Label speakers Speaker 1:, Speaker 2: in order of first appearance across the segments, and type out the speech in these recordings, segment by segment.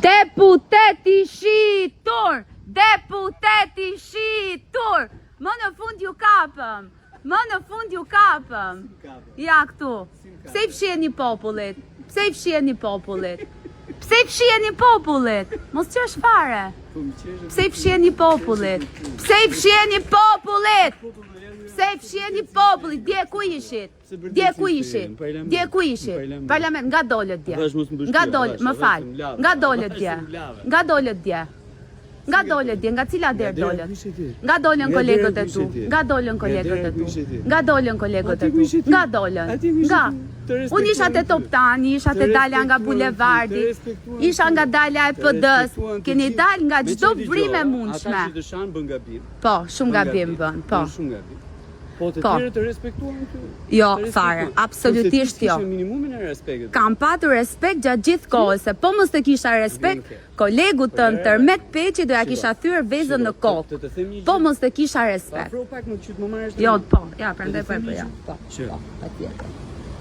Speaker 1: Deputeti shitur! Deputeti shitur! Më në fund ju kapëm! Më në fund ju kapëm! Ja këtu! Pse I fshiheni popullit? Pse I fshiheni popullit? Pse I fshiheni popullit? Mos qesh fare! Pse I fshiheni popullit? Pse I fshiheni popullit? Pse I fshiheni popullit? Dje ku ishit? Dje ku ishit? Dje ku ishit? Parlament, nga dolet dje. Nga dolet, më fal. Nga dolet dje. Nga dolet dje. Nga dolet dje, nga cila der dolet? Nga dolen kolegët e tu. Nga dolen kolegët e tu. Nga dolen kolegët e tu. Nga dolen. Nga. Unë isha te Toptani, isha te dalja nga bulevardi, isha nga dalja e PD-s, keni dal nga çdo vrimë e mundshme. Po, shumë gabim bën, po.
Speaker 2: Po të tjerë të respektuan këtu?
Speaker 1: Jo, fare, absolutisht jo.
Speaker 2: Minimumin e respektit.
Speaker 1: Kam patur respekt gjatë gjithë kohës, se po mos të kisha respekt, kolegu tënd Tërmet Peqi do ja kisha thyer vezën në kokë. Po mos të kisha respekt.
Speaker 2: Afro pak më qyt më marrësh.
Speaker 1: Jo, po, ja, prandaj po ja. Po, patjetër.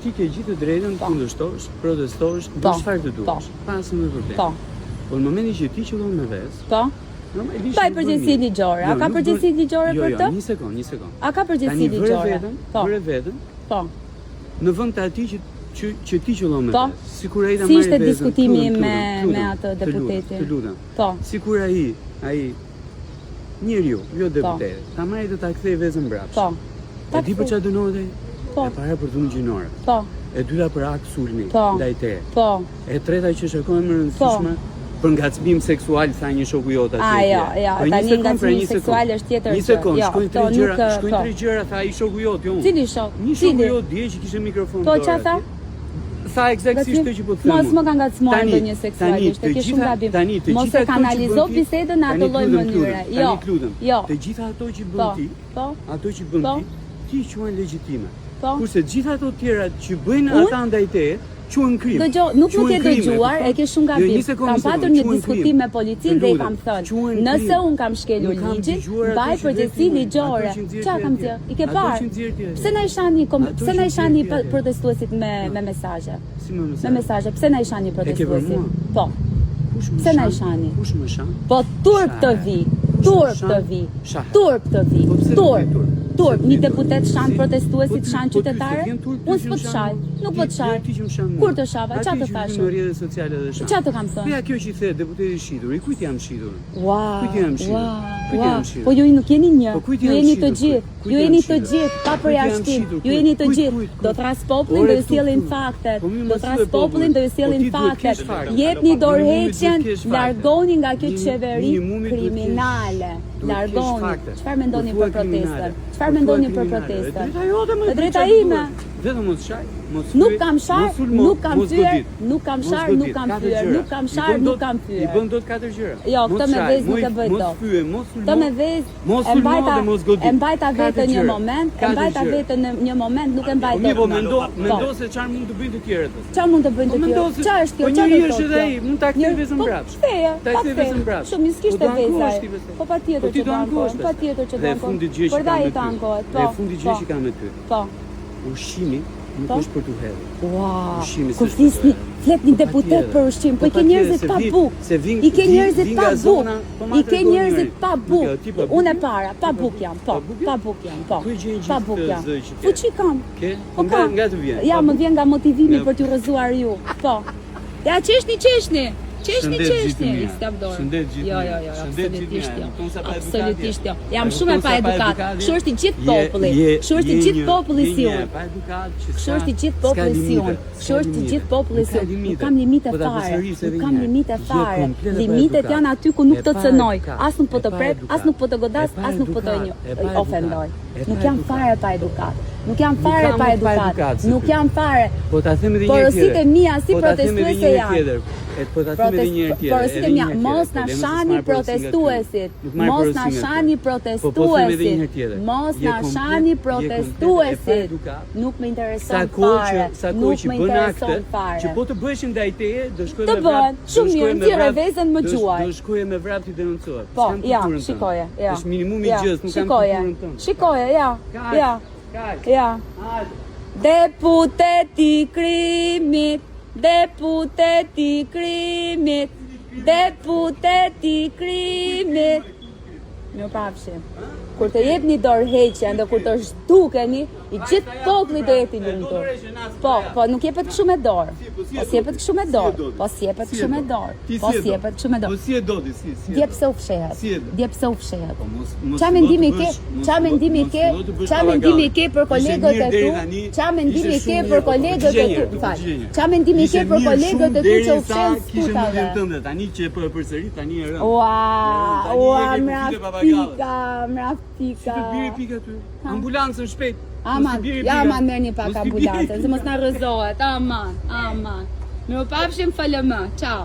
Speaker 2: Ti ke gjithë të drejtën të kundërshtosh, protestosh, bësh çfarë të duash. Pa asnjë problem. Po. Po në momentin që ti qëllon me vezë. Po. Pa I përgjegjësi ligjore. A ka përgjegjësi ligjore për të? Jo, një sekond.
Speaker 1: A ka përgjegjësi ligjore?
Speaker 2: Po. Për veten? Po. Në vend të atij që ti qëllon me vezë. Sikur ai ta marrë vezën.
Speaker 1: Si ishte diskutimi me atë deputetin?
Speaker 2: Të lutem.
Speaker 1: Po.
Speaker 2: Sikur ai njeriu, jo deputeti, ta marrë të ta kthej vezën mbrapsht. Po. E di për çfarë dënohet ai? Po. E para për dhunë gjinore. Po. E dyta për akt sulmi ndaj teje. Po. E treta që është akoma më rëndësishme për ngacmim seksual tha një shoku jot atje.
Speaker 1: Jo, tani ngacmimi seksual është tjetër gjë.
Speaker 2: Një sekond, shkojnë tre gjëra tha ai shoku jot, jo unë.
Speaker 1: Cili shok?
Speaker 2: Një shoku jot dje që kishte mikrofon.
Speaker 1: Po çfarë tha?
Speaker 2: Tha eksaktësisht të që po të them.
Speaker 1: Mos më ka ngacmuar ndonjë seksualisht, e ke shumë gabim. Mos e kanalizo bisedën në atë lloj mënyre. Jo. Të gjitha ato që bën ti, ti quhen legjitime. Kurse gjitha ato tjera që bëjnë ata ndaj teje, quhen krim. Dëgjoj, nuk më ke dëgjuar, e ke shumë gabim. Kam patur një diskutim me policinë dhe I kam thënë, nëse un kam shkelur ligjin, mbaj përgjegjësi ligjore. Çfarë kam thënë? I ke parë? Pse na I shani protestuesit me mesazhe? Me mesazhe, pse na I shani protestuesit? Po. Pse na I shani?
Speaker 2: Kush më shan?
Speaker 1: Po turp të vi. Turp të vi. Turp, një deputet shan protestuesit, shan qytetarë? Unë s'po të shaj, nuk po të shaj. Kur të shava, qa të thashë? Qa të kam thënë?
Speaker 2: Ja kjo që I the deputeti shitur, I kujt jam shitur? Kujt jam shitur?
Speaker 1: Po ju nuk jeni një, ju jeni të gjithë, pa përjashtim, ju jeni të gjithë. Do thras popullin do ju sjellin faktet, Jetni dorëheqjen, largoni nga kjo qeveri kriminale. Largoni. Çfarë mendoni për protestën? E drejta ime.
Speaker 2: Vetëm mos shaj,
Speaker 1: Nuk kam shar, nuk kam fyer. I
Speaker 2: bën dot 4 gjëra.
Speaker 1: Jo, këtë me vezë nuk e bëj dot. Këtë me vezë e mbajta vetën një moment, nuk e mbaj dot.
Speaker 2: Po mendo se çfarë mund të bëjnë të tjerët.
Speaker 1: Çfarë mund të bëjnë të tjerët? Çfarë është kjo?
Speaker 2: Po njëri është edhe ai, mund ta kthej vezën mbrapsht.
Speaker 1: Ta kthej vezën mbrapsht. Shumë miskisht e veza. Po patjetër që do ankohet.
Speaker 2: Dhe fundi gjë që kam me ty.
Speaker 1: Po.
Speaker 2: Ushqimi nuk është për t'u hedhur.
Speaker 1: Wow. Kur fletni deputet për ushqim, po I ke njerëzit pa bukë. I ke njerëzit pa bukë. Unë e para, pa bukë jam, po. Fuqi kam.
Speaker 2: Po nga të vjen.
Speaker 1: Ja, më vjen nga motivimi për t'ju rrëzuar ju. Po. Ja, qeshni. Qeshni, stap dorë. Jo, absolutisht jo. Jam shumë e pa edukat. Kështu është I gjithë populli. Kështu është I gjithë populli si unë. Nuk kam limite fare. Limitet janë aty ku nuk të cënoj. As nuk po të prek, as nuk po të godas, as nuk po të ofendoj. Nuk jam fare pa edukat. Nuk jam fare. Porosit e mia si protestuese janë. Porosit e mia, mos na shani protestuesit. Nuk më intereson fare.
Speaker 2: Që po të bëheshin ndaj teje, do shkoj me
Speaker 1: vrap. Shumë mirë, nxjerrë vezën më gjuaj.
Speaker 2: Do shkoj me vrap ti denoncohet.
Speaker 1: Po, ja, shikoje,
Speaker 2: është minimumi I gjës, nuk kam kulturën tënde.
Speaker 1: Shikoje, ja. Deputeti i krimit, deputeti i krimit, deputeti i krimit. Mirupafshim. Kur të jep një dorë heqen dhe kur të shtukeni, i gjithë populli do jeti lumtur. Po, nuk jepet kështu me dorë. Po si jepet kështu me dorë. Po si jepet kështu me dorë. Po si jepet kështu me dorë.
Speaker 2: Po si e do ti, si.
Speaker 1: Dje pse u fshehet. Dje pse u fshehet. Qa mendimi ke? Qa mendimi ke? Qa mendimi ke për kolegët e tu? Qa mendimi ke për kolegët e tu? Fal. Qa mendimi ke për kolegët e tu që u fshen sputave?
Speaker 2: Tani që po e përsërit, tani e rënd.
Speaker 1: Ua, mraftika.
Speaker 2: Si të biri pika ty? Ambulancën shpejt.
Speaker 1: Aman, merr një pak ambulancën, se mos na rrëzohet. Aman. Mirupafshim, falëmë. Ciao.